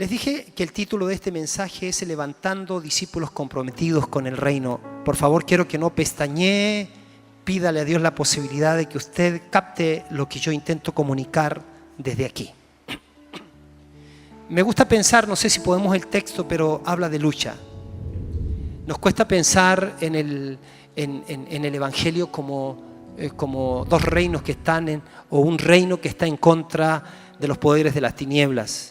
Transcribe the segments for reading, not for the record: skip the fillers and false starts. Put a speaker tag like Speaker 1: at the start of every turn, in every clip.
Speaker 1: Les dije que el título de este mensaje es Levantando discípulos comprometidos con el reino. Por favor, quiero que no pestañee, pídale a Dios la posibilidad de que usted capte lo que yo intento comunicar desde aquí. Me gusta pensar, no sé si podemos el texto, pero habla de lucha. Nos cuesta pensar en el Evangelio como dos reinos que están o un reino que está en contra de los poderes de las tinieblas.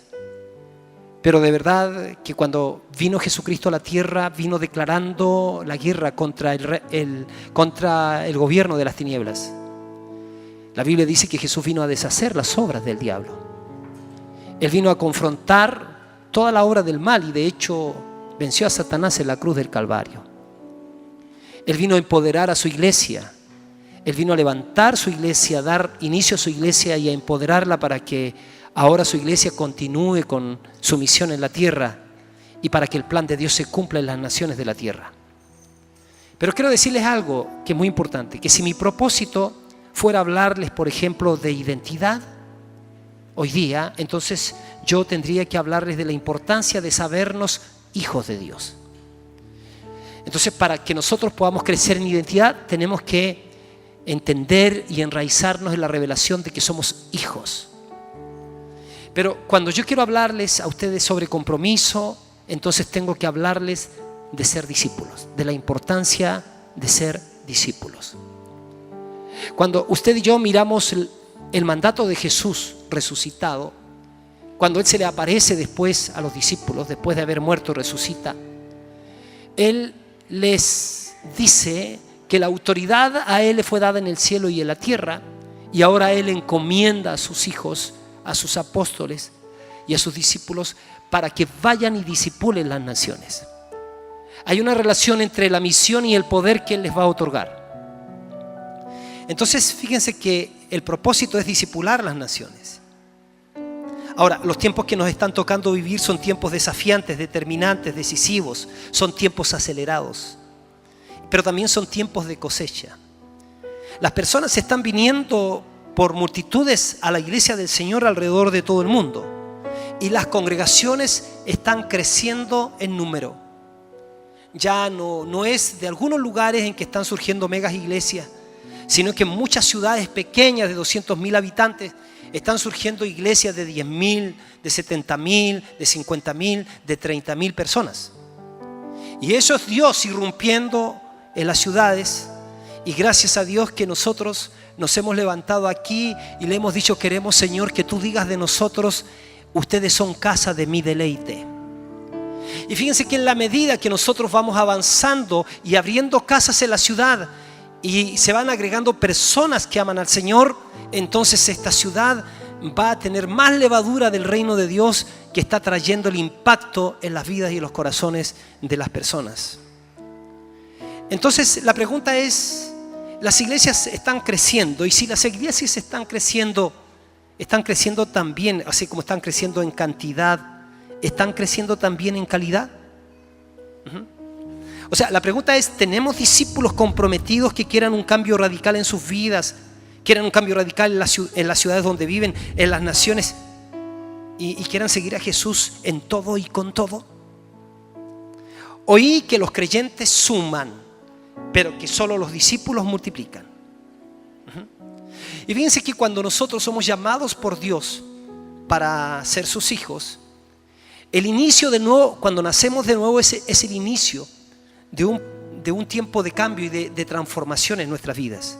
Speaker 1: Pero de verdad que cuando vino Jesucristo a la tierra, vino declarando la guerra contra el gobierno de las tinieblas. La Biblia dice que Jesús vino a deshacer las obras del diablo. Él vino a confrontar toda la obra del mal y de hecho venció a Satanás en la cruz del Calvario. Él vino a empoderar a su iglesia. Él vino a levantar su iglesia, a dar inicio a su iglesia y a empoderarla para que ahora su iglesia continúe con su misión en la tierra y para que el plan de Dios se cumpla en las naciones de la tierra. Pero quiero decirles algo que es muy importante, que si mi propósito fuera hablarles, por ejemplo, de identidad hoy día, entonces yo tendría que hablarles de la importancia de sabernos hijos de Dios. Entonces, para que nosotros podamos crecer en identidad, tenemos que entender y enraizarnos en la revelación de que somos hijos. Pero cuando yo quiero hablarles a ustedes sobre compromiso, entonces tengo que hablarles de ser discípulos, de la importancia de ser discípulos. Cuando usted y yo miramos el mandato de Jesús resucitado, cuando Él se le aparece después a los discípulos, después de haber muerto, resucita, Él les dice que la autoridad a Él le fue dada en el cielo y en la tierra, y ahora Él encomienda a sus hijos, a sus apóstoles y a sus discípulos para que vayan y discipulen las naciones. Hay una relación entre la misión y el poder que Él les va a otorgar. Entonces, fíjense que el propósito es discipular las naciones. Ahora, los tiempos que nos están tocando vivir son tiempos desafiantes, determinantes, decisivos, son tiempos acelerados, pero también son tiempos de cosecha. Las personas están viniendo por multitudes a la iglesia del Señor alrededor de todo el mundo y las congregaciones están creciendo en número. Ya no es de algunos lugares en que están surgiendo megas iglesias, sino que en muchas ciudades pequeñas de 200,000 habitantes están surgiendo iglesias de 10,000, de 70,000, de 50,000, de 30,000 personas. Y eso es Dios irrumpiendo en las ciudades. Y gracias a Dios que nosotros nos hemos levantado aquí y le hemos dicho: queremos, Señor, que tú digas de nosotros: ustedes son casa de mi deleite. Y fíjense que en la medida que nosotros vamos avanzando y abriendo casas en la ciudad y se van agregando personas que aman al Señor, entonces esta ciudad va a tener más levadura del reino de Dios que está trayendo el impacto en las vidas y en los corazones de las personas. Entonces la pregunta es, las iglesias están creciendo, y si las iglesias están creciendo también, así como están creciendo en cantidad, ¿están creciendo también en calidad? O sea, la pregunta es, ¿tenemos discípulos comprometidos que quieran un cambio radical en sus vidas, quieran un cambio radical en las ciudades donde viven, en las naciones, y quieran seguir a Jesús en todo y con todo? Oí que los creyentes suman, pero que solo los discípulos multiplican. Y fíjense que cuando nosotros somos llamados por Dios para ser sus hijos, el inicio de nuevo, cuando nacemos de nuevo, es el inicio de un tiempo de cambio y de transformación en nuestras vidas.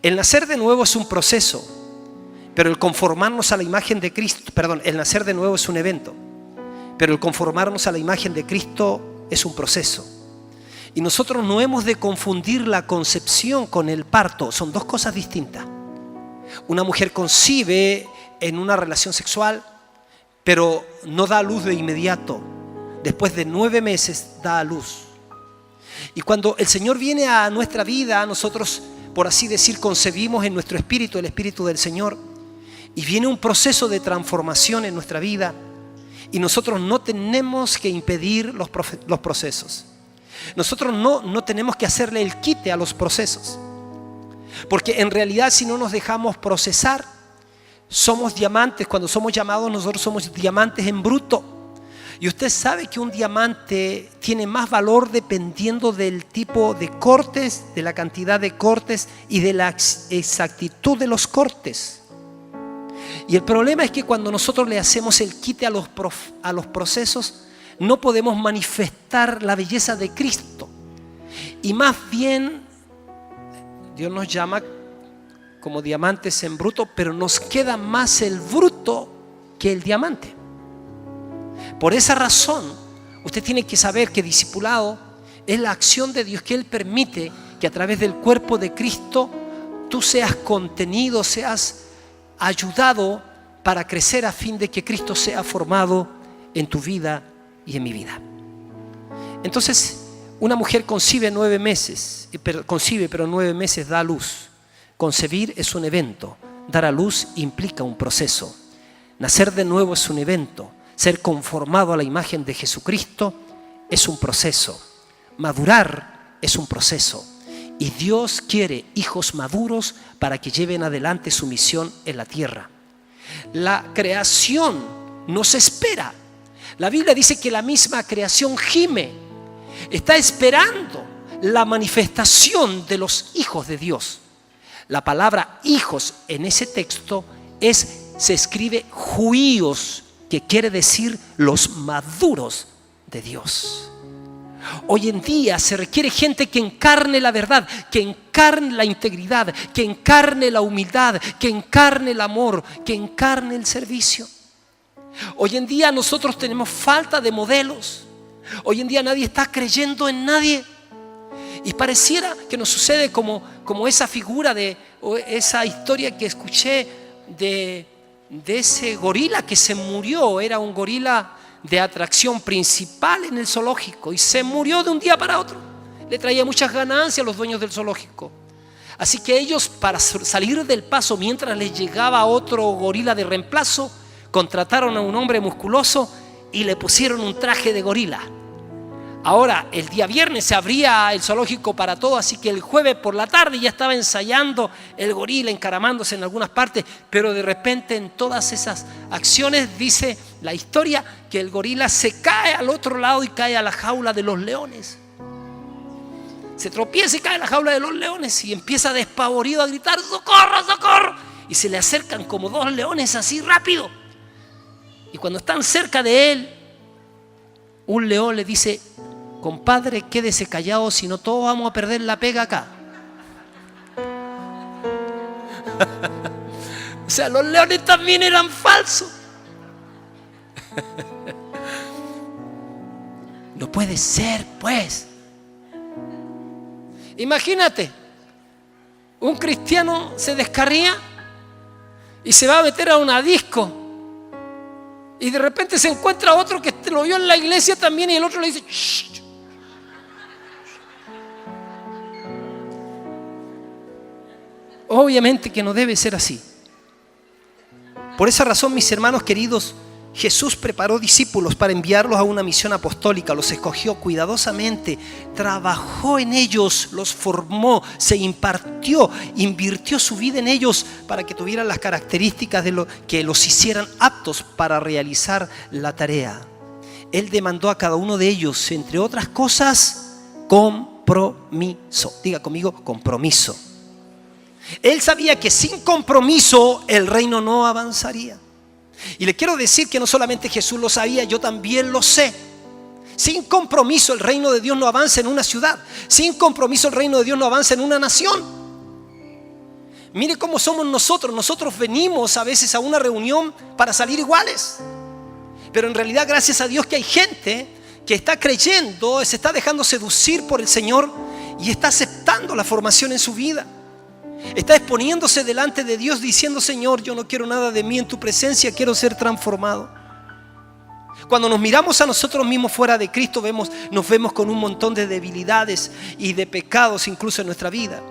Speaker 1: El nacer de nuevo es un proceso, pero el conformarnos a la imagen de Cristo, el nacer de nuevo es un evento, pero el conformarnos a la imagen de Cristo es un proceso. Y nosotros no hemos de confundir la concepción con el parto, son dos cosas distintas. Una mujer concibe en una relación sexual, pero no da a luz de inmediato. Después de 9 meses da a luz. Y cuando el Señor viene a nuestra vida, nosotros, por así decir, concebimos en nuestro espíritu el Espíritu del Señor, y viene un proceso de transformación en nuestra vida, y nosotros no tenemos que impedir los procesos. Nosotros no tenemos que hacerle el quite a los procesos, porque en realidad si no nos dejamos procesar, Somos diamantes. Cuando somos llamados, nosotros somos diamantes en bruto. Y usted sabe que un diamante tiene más valor dependiendo del tipo de cortes, de la cantidad de cortes y de la exactitud de los cortes. Y el problema es que cuando nosotros le hacemos el quite a los procesos, no podemos manifestar la belleza de Cristo. Y más bien, Dios nos llama como diamantes en bruto, pero nos queda más el bruto que el diamante. Por esa razón, usted tiene que saber que discipulado es la acción de Dios, que Él permite que a través del cuerpo de Cristo tú seas contenido, seas ayudado para crecer a fin de que Cristo sea formado en tu vida y en mi vida. Entonces, una mujer concibe 9 meses, pero 9 meses da a luz. Concebir es un evento, dar a luz implica un proceso. Nacer de nuevo es un evento, ser conformado a la imagen de Jesucristo es un proceso. Madurar es un proceso. Y Dios quiere hijos maduros para que lleven adelante su misión en la tierra. La creación nos espera. La Biblia dice que la misma creación gime, está esperando la manifestación de los hijos de Dios. La palabra hijos en ese texto se escribe juíos, que quiere decir los maduros de Dios. Hoy en día se requiere gente que encarne la verdad, que encarne la integridad, que encarne la humildad, que encarne el amor, que encarne el servicio. Hoy en día nosotros tenemos falta de modelos. Hoy en día nadie está creyendo en nadie. Y pareciera que nos sucede como esa figura o esa historia que escuché de ese gorila que se murió. Era un gorila de atracción principal en el zoológico y se murió de un día para otro. Le traía muchas ganancias a los dueños del zoológico. Así que ellos, para salir del paso mientras les llegaba otro gorila de reemplazo, contrataron a un hombre musculoso y le pusieron un traje de gorila. Ahora, el día viernes se abría el zoológico para todo, así que el jueves por la tarde ya estaba ensayando el gorila, encaramándose en algunas partes, pero de repente en todas esas acciones dice la historia que el gorila se cae al otro lado y cae a la jaula de los leones. Se tropieza y cae a la jaula de los leones y empieza despavorido a gritar: ¡socorro, socorro! Y se le acercan como 2 leones así rápido. Y cuando están cerca de él, un león le dice: compadre, quédese callado, si no todos vamos a perder la pega acá. O sea, los leones también eran falsos. No puede ser, pues. Imagínate, un cristiano se descarría y se va a meter a una disco. Y de repente se encuentra otro que lo vio en la iglesia también y el otro le dice: shh. Obviamente que no debe ser así. Por esa razón, mis hermanos queridos, Jesús preparó discípulos para enviarlos a una misión apostólica. Los escogió cuidadosamente, trabajó en ellos, los formó, se impartió, invirtió su vida en ellos para que tuvieran las características que los hicieran aptos para realizar la tarea. Él demandó a cada uno de ellos, entre otras cosas, compromiso. Diga conmigo: compromiso. Él sabía que sin compromiso el reino no avanzaría. Y le quiero decir que no solamente Jesús lo sabía, yo también lo sé. Sin compromiso el reino de Dios no avanza en una ciudad. Sin compromiso el reino de Dios no avanza en una nación. Mire cómo somos nosotros. Nosotros venimos a veces a una reunión para salir iguales. Pero en realidad, gracias a Dios que hay gente que está creyendo, se está dejando seducir por el Señor y está aceptando la formación en su vida. Está exponiéndose delante de Dios diciendo: Señor, yo no quiero nada de mí en tu presencia, quiero ser transformado. Cuando nos miramos a nosotros mismos fuera de Cristo, nos vemos con un montón de debilidades y de pecados incluso en nuestra vida.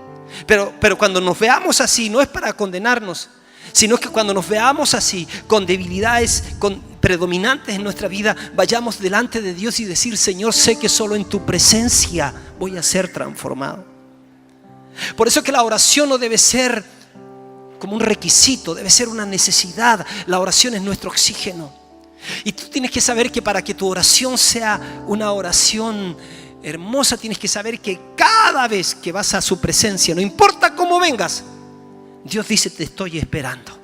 Speaker 1: Pero cuando nos veamos así, no es para condenarnos, sino que cuando nos veamos así, con debilidades predominantes en nuestra vida, vayamos delante de Dios y decir: Señor, sé que solo en tu presencia voy a ser transformado. Por eso que la oración no debe ser como un requisito, debe ser una necesidad. La oración es nuestro oxígeno. Y tú tienes que saber que para que tu oración sea una oración hermosa, tienes que saber que cada vez que vas a su presencia, no importa cómo vengas, Dios dice: te estoy esperando.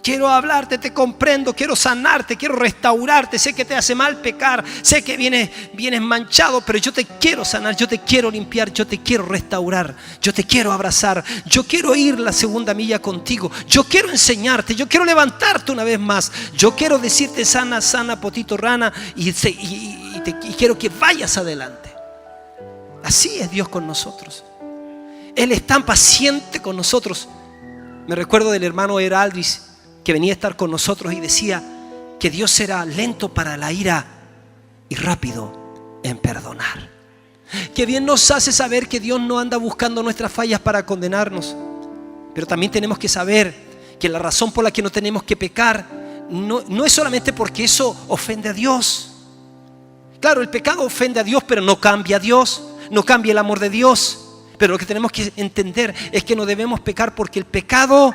Speaker 1: Quiero hablarte, te comprendo, quiero sanarte, quiero restaurarte. Sé que te hace mal pecar, sé que vienes manchado, pero yo te quiero sanar, yo te quiero limpiar, yo te quiero restaurar, yo te quiero abrazar, yo quiero ir la segunda milla contigo, yo quiero enseñarte, yo quiero levantarte una vez más, yo quiero decirte: sana, sana, potito, rana, y quiero que vayas adelante. Así es Dios con nosotros. Él es tan paciente con nosotros. Me recuerdo del hermano Heraldris, que venía a estar con nosotros y decía que Dios era lento para la ira y rápido en perdonar. Que bien nos hace saber que Dios no anda buscando nuestras fallas para condenarnos. Pero también tenemos que saber que la razón por la que no tenemos que pecar no es solamente porque eso ofende a Dios. Claro, el pecado ofende a Dios, pero no cambia a Dios, no cambia el amor de Dios. Pero lo que tenemos que entender es que no debemos pecar porque el pecado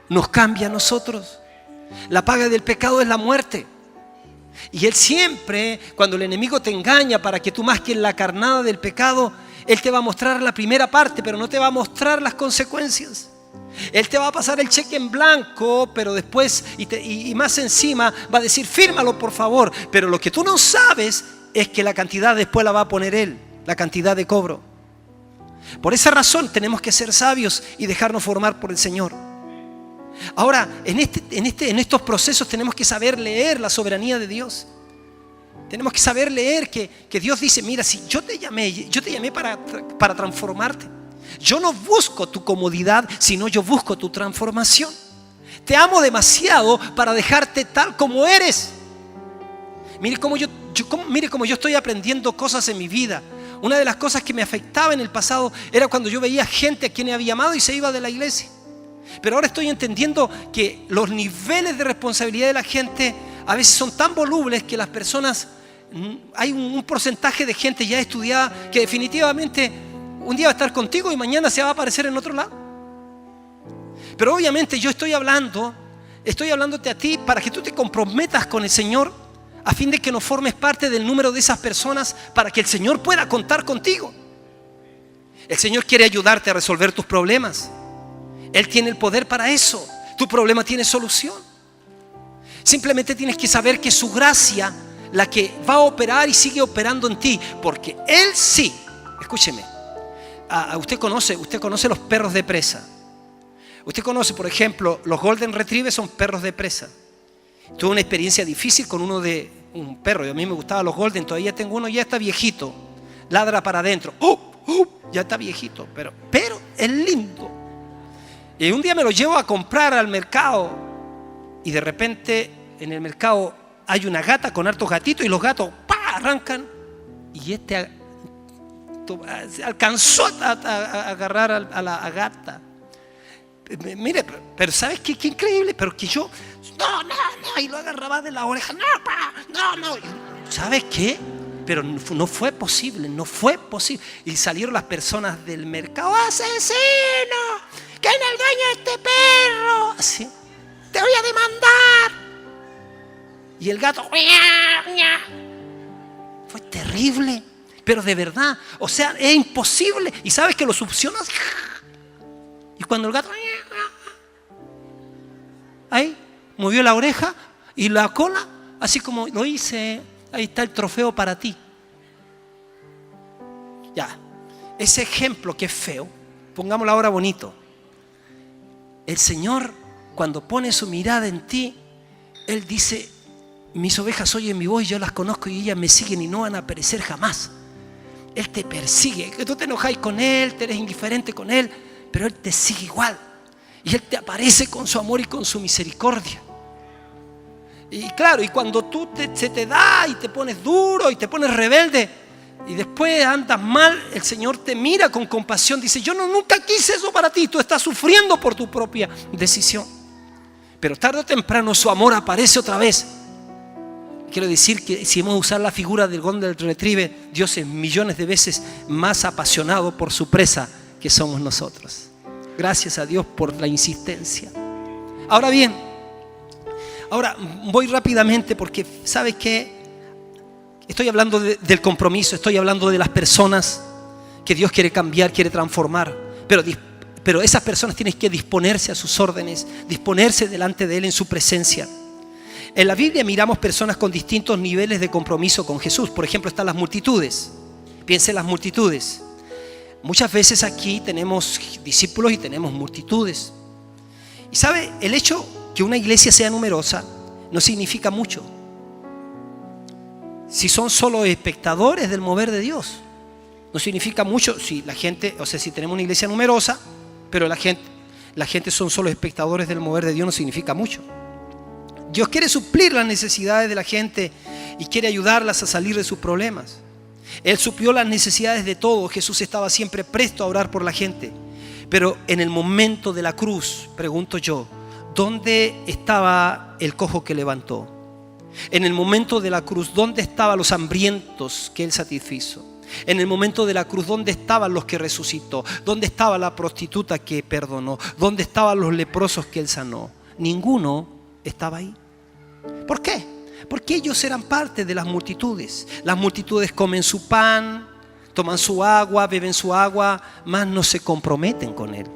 Speaker 1: nos cambia a nosotros. La paga del pecado es la muerte. Y Él siempre, cuando el enemigo te engaña para que tú masques la carnada del pecado, Él te va a mostrar la primera parte, pero no te va a mostrar las consecuencias. Él te va a pasar el cheque en blanco, pero después, y más encima, va a decir: fírmalo por favor. Pero lo que tú no sabes es que la cantidad después la va a poner Él, la cantidad de cobro. Por esa razón tenemos que ser sabios y dejarnos formar por el Señor. Ahora, en estos procesos tenemos que saber leer la soberanía de Dios. Tenemos que saber leer que Dios dice: mira, si yo te llamé para transformarte. Yo no busco tu comodidad, sino yo busco tu transformación. Te amo demasiado para dejarte tal como eres. Mire cómo yo estoy aprendiendo cosas en mi vida. Una de las cosas que me afectaba en el pasado era cuando yo veía gente a quien había amado y se iba de la iglesia. Pero ahora estoy entendiendo que los niveles de responsabilidad de la gente a veces son tan volubles que las personas, hay un porcentaje de gente ya estudiada que definitivamente un día va a estar contigo y mañana se va a aparecer en otro lado. Pero obviamente yo estoy hablándote a ti para que tú te comprometas con el Señor, a fin de que no formes parte del número de esas personas, para que el Señor pueda contar contigo. El Señor quiere ayudarte a resolver tus problemas. Él tiene el poder para eso. Tu problema tiene solución. Simplemente tienes que saber que es su gracia la que va a operar y sigue operando en ti, porque Él sí. Escúcheme. Usted conoce los perros de presa. Usted conoce, por ejemplo, los Golden Retriever son perros de presa. Tuve una experiencia difícil con un perro. A mí me gustaban los Golden, todavía tengo uno, ya está viejito. Ladra para adentro. Ya está viejito, pero es lindo. Y un día me lo llevo a comprar al mercado y de repente en el mercado hay una gata con hartos gatitos y los gatos arrancan y alcanzó a agarrar a la gata. Mire, pero ¿sabes qué increíble? Pero que yo no, y lo agarraba de la oreja. No. ¿Sabes qué? Pero no fue posible. Y salieron las personas del mercado: ¡asesino! ¿Quién es el dueño de este perro? Así: te voy a demandar. Y el gato: fue terrible, pero de verdad, o sea, es imposible. Y sabes que lo succionas. Y cuando el gato ahí movió la oreja y la cola, así como lo hice, ahí está el trofeo para ti. Ya, ese ejemplo que es feo, pongámoslo ahora bonito. El Señor, cuando pone su mirada en ti, Él dice: mis ovejas oyen mi voz, yo las conozco y ellas me siguen y no van a perecer jamás. Él te persigue, que tú te enojáis con Él, te eres indiferente con Él, pero Él te sigue igual. Y Él te aparece con su amor y con su misericordia. Y claro, y cuando tú se te da y te pones duro y te pones rebelde y después andas mal, el Señor te mira con compasión. Dice: yo nunca quise eso para ti. Tú estás sufriendo por tu propia decisión. Pero tarde o temprano su amor aparece otra vez. Quiero decir que si hemos usado la figura del Golden Retriever, Dios es millones de veces más apasionado por su presa que somos nosotros. Gracias a Dios por la insistencia. Ahora bien, voy rápidamente porque, ¿sabes qué? Estoy hablando del compromiso, estoy hablando de las personas que Dios quiere cambiar, quiere transformar. Pero esas personas tienen que disponerse a sus órdenes, disponerse delante de Él en su presencia. En la Biblia miramos personas con distintos niveles de compromiso con Jesús. Por ejemplo, están las multitudes. Piensen en las multitudes. Muchas veces aquí tenemos discípulos y tenemos multitudes. Y ¿sabe? El hecho que una iglesia sea numerosa no significa mucho si son solo espectadores del mover de Dios. No significa mucho si la gente, si tenemos una iglesia numerosa, pero la gente son solo espectadores del mover de Dios, no significa mucho. Dios quiere suplir las necesidades de la gente y quiere ayudarlas a salir de sus problemas. Él suplió las necesidades de todos. Jesús estaba siempre presto a orar por la gente. Pero en el momento de la cruz, pregunto yo, ¿dónde estaba el cojo que levantó? En el momento de la cruz, ¿dónde estaban los hambrientos que Él satisfizo? En el momento de la cruz, ¿dónde estaban los que resucitó? ¿Dónde estaba la prostituta que perdonó? ¿Dónde estaban los leprosos que Él sanó? Ninguno estaba ahí. ¿Por qué? Porque ellos eran parte de las multitudes. Las multitudes comen su pan, toman su agua, beben su agua, mas no se comprometen con Él.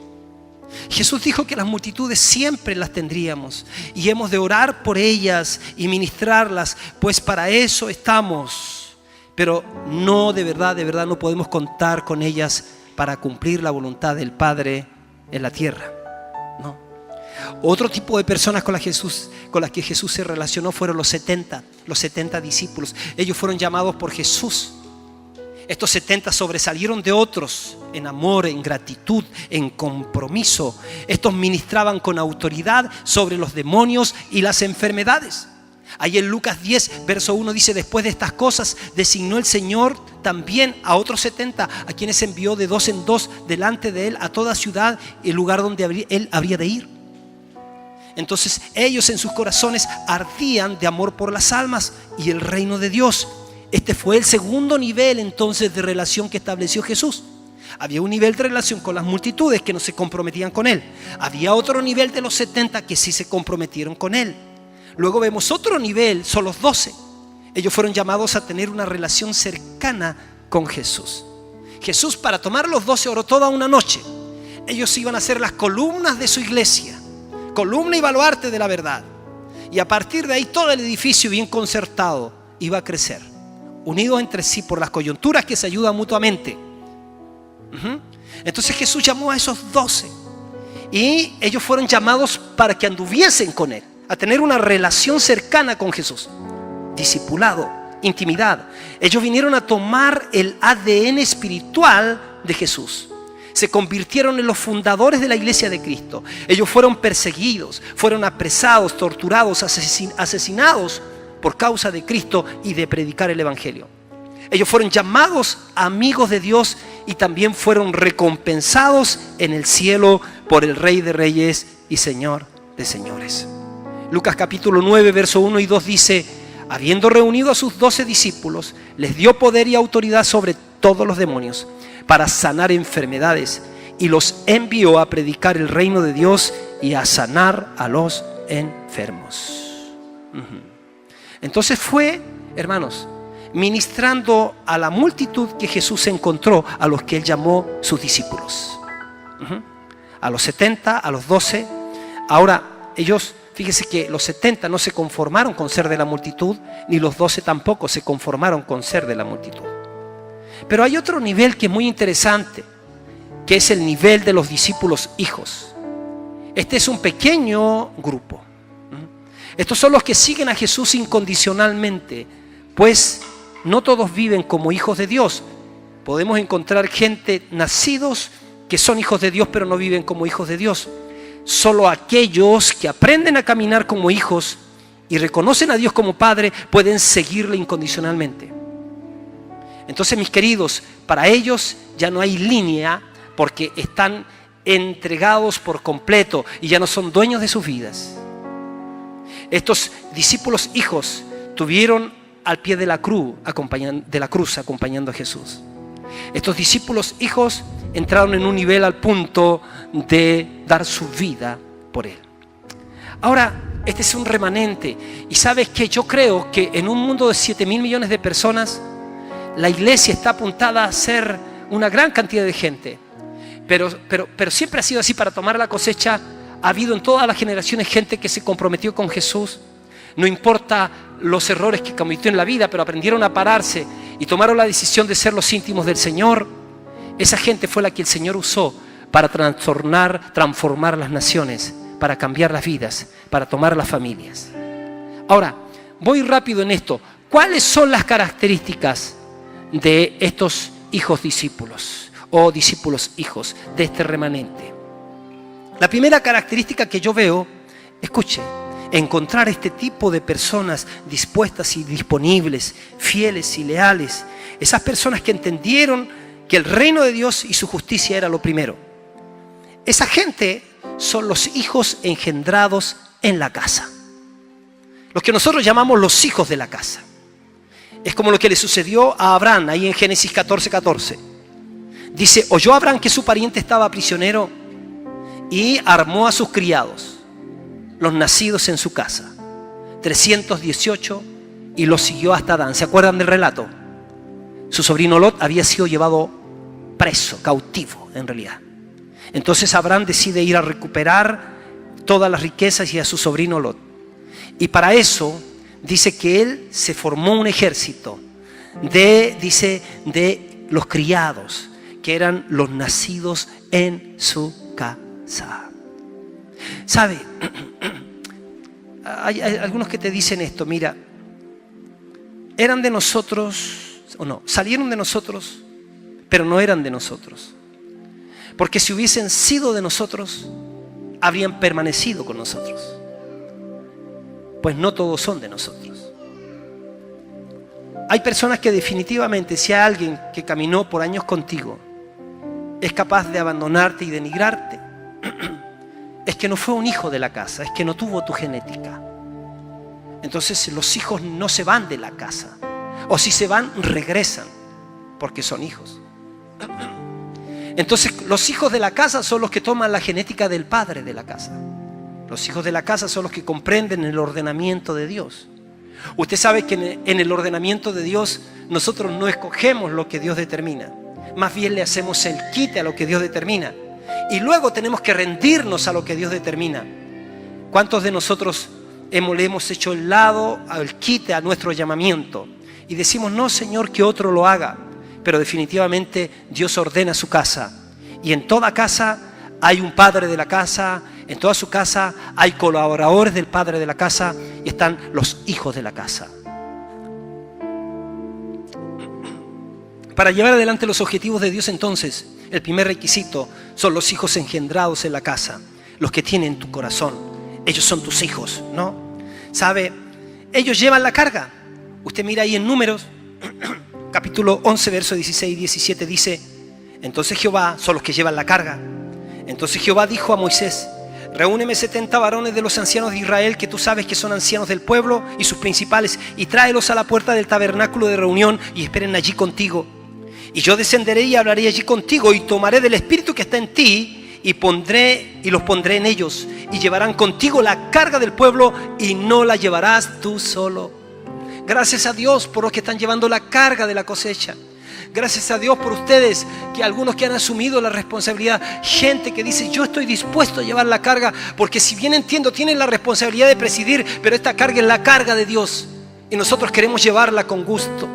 Speaker 1: Jesús dijo que las multitudes siempre las tendríamos y hemos de orar por ellas y ministrarlas, pues para eso estamos. Pero no, de verdad no podemos contar con ellas para cumplir la voluntad del Padre en la tierra. No. Otro tipo de personas con las que Jesús se relacionó fueron los 70 discípulos. Ellos fueron llamados por Jesús. Estos 70 sobresalieron de otros en amor, en gratitud, en compromiso. Estos ministraban con autoridad sobre los demonios y las enfermedades. Ahí en Lucas 10, verso 1 dice: después de estas cosas designó el Señor también a otros 70, a quienes envió de 2 en 2 delante de Él a toda ciudad y el lugar donde Él habría de ir. Entonces ellos en sus corazones ardían de amor por las almas y el reino de Dios. Este fue el segundo nivel entonces de relación que estableció Jesús. Había un nivel de relación con las multitudes que no se comprometían con Él. Había otro nivel de los 70 que sí se comprometieron con Él. Luego vemos otro nivel, son los 12. Ellos fueron llamados a tener una relación cercana con Jesús. Jesús, para tomar los 12, oró toda una noche. Ellos iban a ser las columnas de su iglesia, columna y baluarte de la verdad. Y a partir de ahí todo el edificio bien concertado iba a crecer, unidos entre sí por las coyunturas que se ayudan mutuamente. Entonces Jesús llamó a esos 12 y ellos fueron llamados para que anduviesen con Él, a tener una relación cercana con Jesús, discipulado, intimidad. Ellos vinieron a tomar el ADN espiritual de Jesús. Se convirtieron en los fundadores de la iglesia de Cristo. Ellos fueron perseguidos, fueron apresados, torturados, asesinados por causa de Cristo y de predicar el evangelio. Ellos fueron llamados amigos de Dios y también fueron recompensados en el cielo por el Rey de Reyes y Señor de Señores. Lucas capítulo 9, verso 1 y 2 dice: habiendo reunido a sus 12 discípulos, les dio poder y autoridad sobre todos los demonios para sanar enfermedades, y los envió a predicar el reino de Dios y a sanar a los enfermos. Entonces fue, hermanos, ministrando a la multitud que Jesús encontró a los que Él llamó sus discípulos. A los 70, a los 12. Ahora, ellos, fíjese que los 70 no se conformaron con ser de la multitud, ni los 12 tampoco se conformaron con ser de la multitud. Pero hay otro nivel que es muy interesante, que es el nivel de los discípulos hijos. Este es un pequeño grupo. Estos son los que siguen a Jesús incondicionalmente, pues no todos viven como hijos de Dios. Podemos encontrar gente nacidos que son hijos de Dios, pero no viven como hijos de Dios. Solo aquellos que aprenden a caminar como hijos y reconocen a Dios como Padre pueden seguirle incondicionalmente. Entonces, mis queridos, para ellos ya no hay línea, porque están entregados por completo y ya no son dueños de sus vidas. Estos discípulos hijos tuvieron al pie de la cruz acompañando a Jesús. Estos discípulos hijos entraron en un nivel al punto de dar su vida por Él. Ahora, este es un remanente. Y sabes que yo creo que en un mundo de 7.000 millones de personas, la iglesia está apuntada a ser una gran cantidad de gente. Pero siempre ha sido así. Para tomar la cosecha, ha habido en todas las generaciones gente que se comprometió con Jesús. No importa los errores que cometió en la vida, pero aprendieron a pararse y tomaron la decisión de ser los íntimos del Señor. Esa gente fue la que el Señor usó para transformar las naciones, para cambiar las vidas, para tomar las familias. Ahora, voy rápido en esto. ¿Cuáles son las características de estos hijos discípulos o discípulos hijos de este remanente? La primera característica que yo veo, escuche, encontrar este tipo de personas dispuestas y disponibles, fieles y leales. Esas personas que entendieron que el reino de Dios y su justicia era lo primero. Esa gente son los hijos engendrados en la casa. Los que nosotros llamamos los hijos de la casa. Es como lo que le sucedió a Abraham, ahí en Génesis 14:14. Dice, oyó Abraham que su pariente estaba prisionero y armó a sus criados, los nacidos en su casa, 318, y los siguió hasta Dan. ¿Se acuerdan del relato? Su sobrino Lot había sido llevado preso, cautivo en realidad. Entonces Abraham decide ir a recuperar todas las riquezas y a su sobrino Lot. Y para eso dice que él se formó un ejército de los criados, que eran los nacidos en su casa. ¿Sabe? Hay algunos que te dicen esto, mira, eran de nosotros, o no, salieron de nosotros, pero no eran de nosotros. Porque si hubiesen sido de nosotros, habrían permanecido con nosotros. Pues no todos son de nosotros. Hay personas que definitivamente, si hay alguien que caminó por años contigo, es capaz de abandonarte y denigrarte, es que no fue un hijo de la casa, es que no tuvo tu genética. Entonces los hijos no se van de la casa, o si se van, regresan, porque son hijos. Entonces los hijos de la casa son los que toman la genética del padre de la casa. Los hijos de la casa son los que comprenden el ordenamiento de Dios. Usted sabe que en el ordenamiento de Dios nosotros no escogemos lo que Dios determina. Más bien le hacemos el quite a lo que Dios determina. Y luego tenemos que rendirnos a lo que Dios determina. ¿Cuántos de nosotros le hemos hecho el lado, el quite a nuestro llamamiento? Y decimos, no, Señor, que otro lo haga. Pero definitivamente Dios ordena su casa. Y en toda casa hay un padre de la casa. En toda su casa hay colaboradores del padre de la casa. Y están los hijos de la casa. Para llevar adelante los objetivos de Dios, entonces, el primer requisito son los hijos engendrados en la casa. Los que tienen tu corazón. Ellos son tus hijos, ¿no? ¿Sabe? Ellos llevan la carga. Usted mira ahí en Números, capítulo 11, verso 16 y 17, dice, entonces Jehová, son los que llevan la carga. Entonces Jehová dijo a Moisés, reúneme 70 varones de los ancianos de Israel, que tú sabes que son ancianos del pueblo y sus principales, y tráelos a la puerta del tabernáculo de reunión y esperen allí contigo. Y yo descenderé y hablaré allí contigo y tomaré del espíritu que está en ti y los pondré en ellos y llevarán contigo la carga del pueblo y no la llevarás tú solo. Gracias a Dios por los que están llevando la carga de la cosecha. Gracias a Dios por ustedes, que algunos que han asumido la responsabilidad. Gente que dice, yo estoy dispuesto a llevar la carga, porque si bien entiendo, tienen la responsabilidad de presidir, pero esta carga es la carga de Dios y nosotros queremos llevarla con gusto.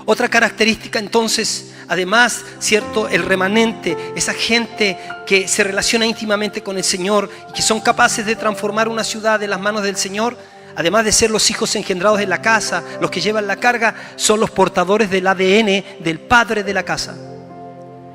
Speaker 1: Otra característica entonces, además, ¿cierto? El remanente, esa gente que se relaciona íntimamente con el Señor y que son capaces de transformar una ciudad en las manos del Señor, además de ser los hijos engendrados en la casa, los que llevan la carga, son los portadores del ADN del padre de la casa.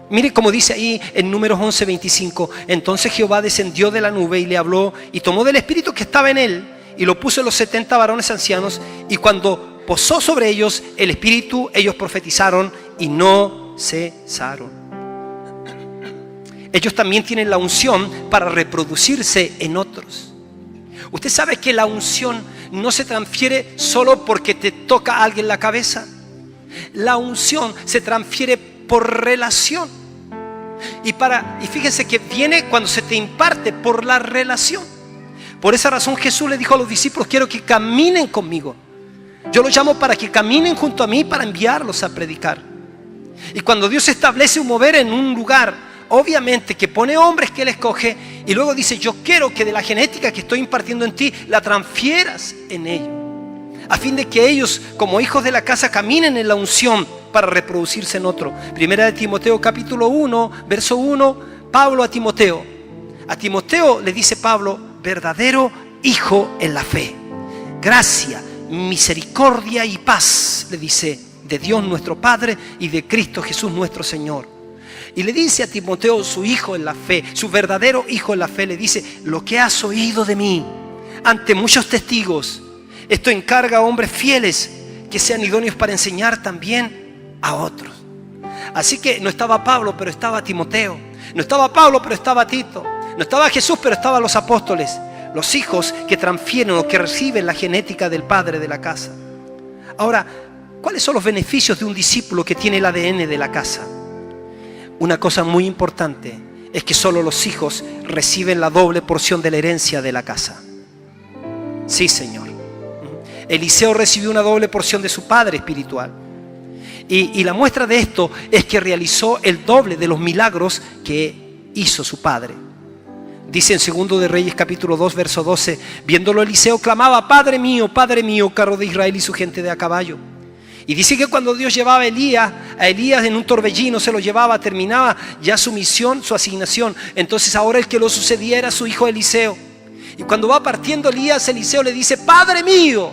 Speaker 1: Mire como dice ahí en Números 11:25, entonces Jehová descendió de la nube y le habló y tomó del espíritu que estaba en él y lo puso en los 70 varones ancianos, y cuando posó sobre ellos el espíritu, ellos profetizaron y no cesaron. Ellos también tienen la unción para reproducirse en otros. Usted sabe que la unción no se transfiere solo porque te toca a alguien la cabeza. La unción se transfiere por relación. Y fíjense que viene cuando se te imparte por la relación. Por esa razón Jesús le dijo a los discípulos: quiero que caminen conmigo. Yo los llamo para que caminen junto a mí, para enviarlos a predicar. Y cuando Dios establece un mover en un lugar, obviamente que pone hombres que Él escoge, y luego dice: yo quiero que de la genética que estoy impartiendo en ti, la transfieras en ellos, a fin de que ellos, como hijos de la casa, caminen en la unción para reproducirse en otro. Primera de Timoteo capítulo 1, verso 1, Pablo a Timoteo le dice Pablo: verdadero hijo en la fe, gracia, misericordia y paz, le dice, de Dios nuestro Padre y de Cristo Jesús nuestro Señor. Y le dice a Timoteo, su hijo en la fe, su verdadero hijo en la fe, le dice: lo que has oído de mí ante muchos testigos, esto encarga a hombres fieles que sean idóneos para enseñar también a otros. Así que no estaba Pablo, pero estaba Timoteo. No estaba Pablo, pero estaba Tito. No estaba Jesús, pero estaban los apóstoles, los hijos que transfieren o que reciben la genética del padre de la casa. Ahora, ¿cuáles son los beneficios de un discípulo que tiene el ADN de la casa? Una cosa muy importante es que solo los hijos reciben la doble porción de la herencia de la casa. Sí, Señor. Eliseo recibió una doble porción de su padre espiritual. Y la muestra de esto es que realizó el doble de los milagros que hizo su padre. Dice en 2 de Reyes capítulo 2 verso 12: viéndolo Eliseo clamaba: Padre mío, carro de Israel y su gente de a caballo. Y dice que cuando Dios llevaba a Elías en un torbellino, se lo llevaba, terminaba ya su misión, su asignación. Entonces ahora el que lo sucedía era su hijo Eliseo. Y cuando va partiendo Elías, Eliseo le dice: Padre mío,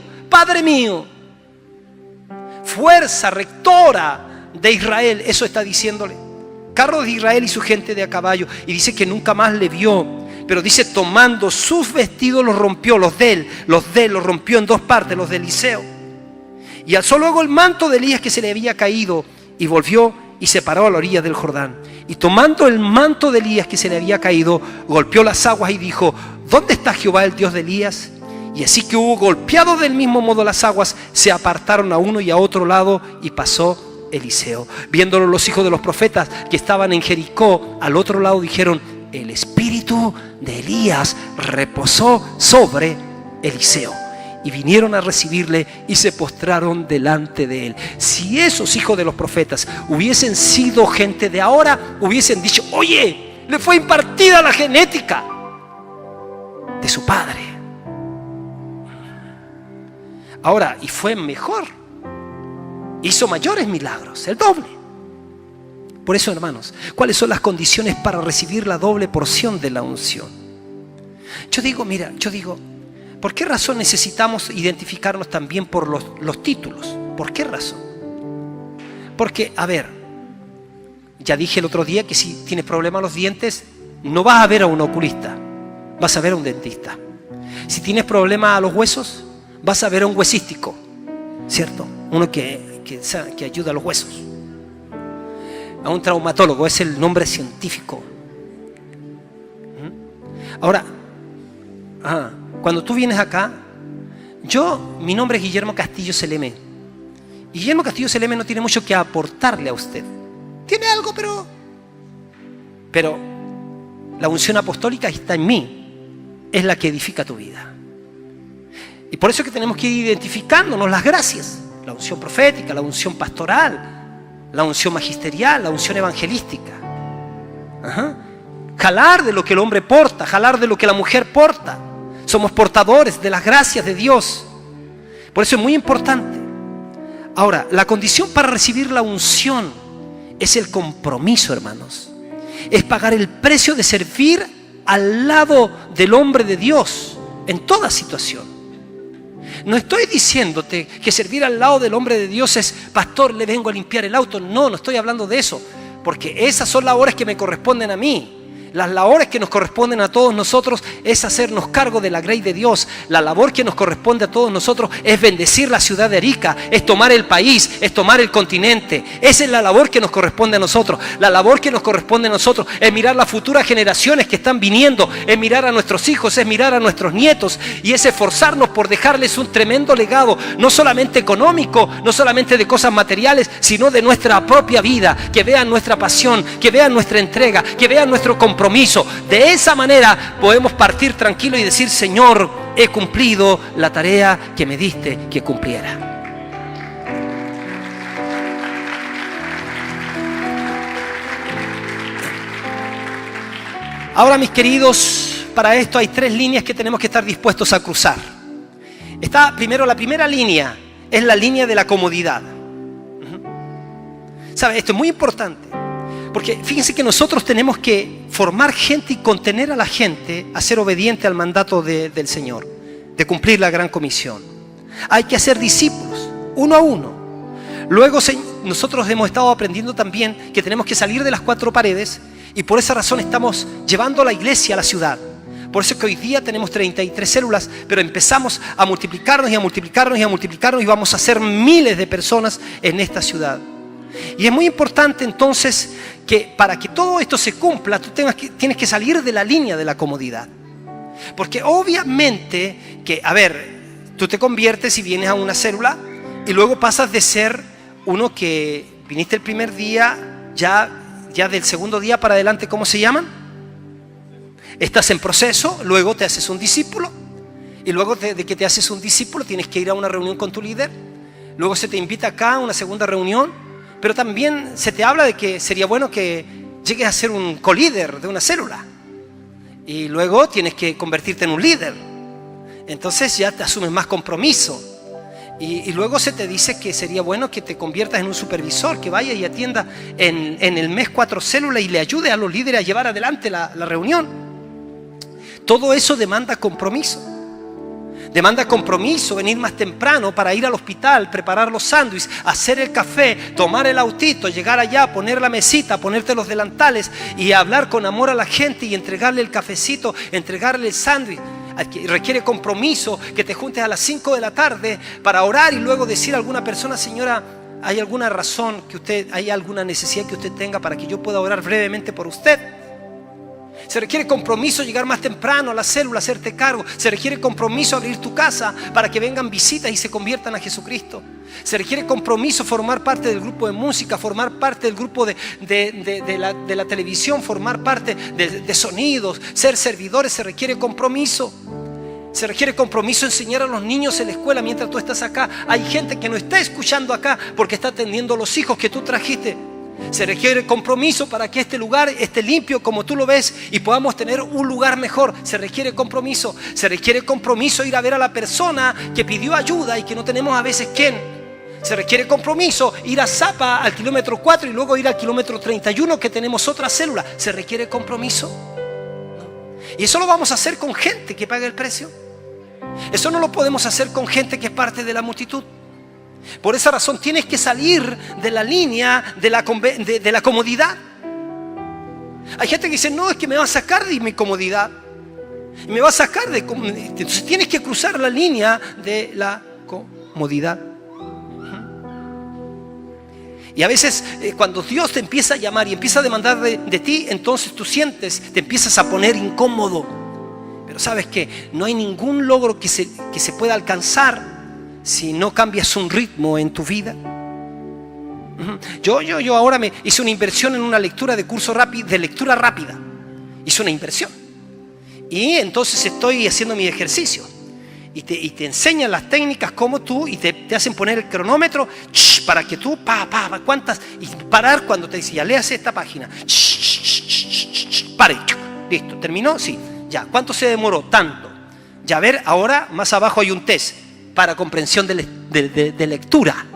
Speaker 1: fuerza rectora de Israel. Eso está diciéndole, carro de Israel y su gente de a caballo. Y dice que nunca más le vio. Pero dice, tomando sus vestidos los rompió, los de él los rompió en dos partes, los de Eliseo. Y alzó luego el manto de Elías que se le había caído, y volvió y se paró a la orilla del Jordán. Y tomando el manto de Elías que se le había caído, golpeó las aguas y dijo: ¿dónde está Jehová, el Dios de Elías? Y así que hubo golpeado del mismo modo las aguas, se apartaron a uno y a otro lado, y pasó Eliseo. Viéndolo los hijos de los profetas que estaban en Jericó al otro lado, dijeron: el espíritu de Elías reposó sobre Eliseo. Y vinieron a recibirle y se postraron delante de él. Si esos hijos de los profetas hubiesen sido gente de ahora, hubiesen dicho: oye, le fue impartida la genética de su padre. Ahora, y fue mejor, hizo mayores milagros, el doble. Por eso, hermanos, ¿cuáles son las condiciones para recibir la doble porción de la unción? Yo digo, ¿por qué razón necesitamos identificarnos también por los títulos? ¿Por qué razón? Porque, ya dije el otro día que si tienes problemas a los dientes, no vas a ver a un oculista, vas a ver a un dentista. Si tienes problemas a los huesos, vas a ver a un huesístico, ¿cierto? Uno que ayuda a los huesos. A un traumatólogo, es el nombre científico. Ahora, cuando tú vienes acá, mi nombre es Guillermo Castillo Seleme. Y Guillermo Castillo Seleme no tiene mucho que aportarle a usted. Tiene algo, pero la unción apostólica está en mí. Es la que edifica tu vida. Y por eso es que tenemos que ir identificándonos las gracias. La unción profética, la unción pastoral, la unción magisterial, la unción evangelística. Jalar de lo que el hombre porta, jalar de lo que la mujer porta. Somos portadores de las gracias de Dios. Por eso es muy importante. Ahora, la condición para recibir la unción es el compromiso, hermanos. Es pagar el precio de servir al lado del hombre de Dios en toda situación. No estoy diciéndote que servir al lado del hombre de Dios es: pastor, le vengo a limpiar el auto. No estoy hablando de eso, porque esas son las horas que me corresponden a mí. Las labores que nos corresponden a todos nosotros es hacernos cargo de la grey de Dios. La labor que nos corresponde a todos nosotros es bendecir la ciudad de Arica, es tomar el país, es tomar el continente. Esa es la labor que nos corresponde a nosotros. La labor que nos corresponde a nosotros es mirar las futuras generaciones que están viniendo, es mirar a nuestros hijos, es mirar a nuestros nietos y es esforzarnos por dejarles un tremendo legado, no solamente económico, no solamente de cosas materiales, sino de nuestra propia vida, que vean nuestra pasión, que vean nuestra entrega, que vean nuestro compromiso. De esa manera podemos partir tranquilos y decir: Señor, he cumplido la tarea que me diste que cumpliera. Ahora, mis queridos, para esto hay 3 líneas que tenemos que estar dispuestos a cruzar. La primera línea es la línea de la comodidad. ¿Sabe? Esto es muy importante. Porque fíjense que nosotros tenemos que formar gente y contener a la gente a ser obediente al mandato del Señor, de cumplir la gran comisión. Hay que hacer discípulos, uno a uno. Luego nosotros hemos estado aprendiendo también que tenemos que salir de las 4 paredes y por esa razón estamos llevando la iglesia a la ciudad. Por eso es que hoy día tenemos 33 células, pero empezamos a multiplicarnos y a multiplicarnos y a multiplicarnos y vamos a ser miles de personas en esta ciudad. Y es muy importante entonces que para que todo esto se cumpla, tú tienes que salir de la línea de la comodidad. Porque obviamente que, tú te conviertes y vienes a una célula y luego pasas de ser uno que viniste el primer día, ya del segundo día para adelante, ¿cómo se llaman? Estás en proceso, luego te haces un discípulo y luego de que te haces un discípulo tienes que ir a una reunión con tu líder, luego se te invita acá a una segunda reunión. Pero también se te habla de que sería bueno que llegues a ser un colíder de una célula. Y luego tienes que convertirte en un líder. Entonces ya te asumes más compromiso. Y luego se te dice que sería bueno que te conviertas en un supervisor, que vaya y atienda en el mes 4 células y le ayude a los líderes a llevar adelante la reunión. Todo eso demanda compromiso. Demanda compromiso, venir más temprano para ir al hospital, preparar los sándwiches, hacer el café, tomar el autito, llegar allá, poner la mesita, ponerte los delantales y hablar con amor a la gente y entregarle el cafecito, entregarle el sándwich. Requiere compromiso, que te juntes a las 5 de la tarde para orar y luego decir a alguna persona: señora, ¿hay alguna razón hay alguna necesidad que usted tenga para que yo pueda orar brevemente por usted? Se requiere compromiso llegar más temprano a la célula, hacerte cargo. Se requiere compromiso abrir tu casa para que vengan visitas y se conviertan a Jesucristo. Se requiere compromiso formar parte del grupo de música, formar parte del grupo de la televisión, formar parte de sonidos, ser servidores. Se requiere compromiso. Se requiere compromiso enseñar a los niños en la escuela mientras tú estás acá. Hay gente que no está escuchando acá porque está atendiendo a los hijos que tú trajiste. Se requiere compromiso para que este lugar esté limpio como tú lo ves y podamos tener un lugar mejor. Se requiere compromiso. Se requiere compromiso ir a ver a la persona que pidió ayuda y que no tenemos a veces quién. Se requiere compromiso ir a Zapa al kilómetro 4 y luego ir al kilómetro 31 que tenemos otra célula. Se requiere compromiso. Y eso lo vamos a hacer con gente que paga el precio. Eso no lo podemos hacer con gente que es parte de la multitud. Por esa razón tienes que salir de la línea de la comodidad. Hay gente que dice: no, es que me va a sacar de mi comodidad. Me va a sacar de... Entonces tienes que cruzar la línea de la comodidad. Y a veces cuando Dios te empieza a llamar y empieza a demandar de ti, entonces tú te empiezas a poner incómodo. Pero sabes que no hay ningún logro que se pueda alcanzar si no cambias un ritmo en tu vida. Yo ahora me hice una inversión en una lectura de curso de lectura rápida. Hice una inversión. Y entonces estoy haciendo mi ejercicio. Y te enseñan las técnicas como tú y te hacen poner el cronómetro para que tú, cuántas, y parar cuando te dice: ya léase esta página. Pare, listo, ¿terminó? Sí, ya. ¿Cuánto se demoró? Tanto. Ya, a ver, ahora más abajo hay un test para comprensión de lectura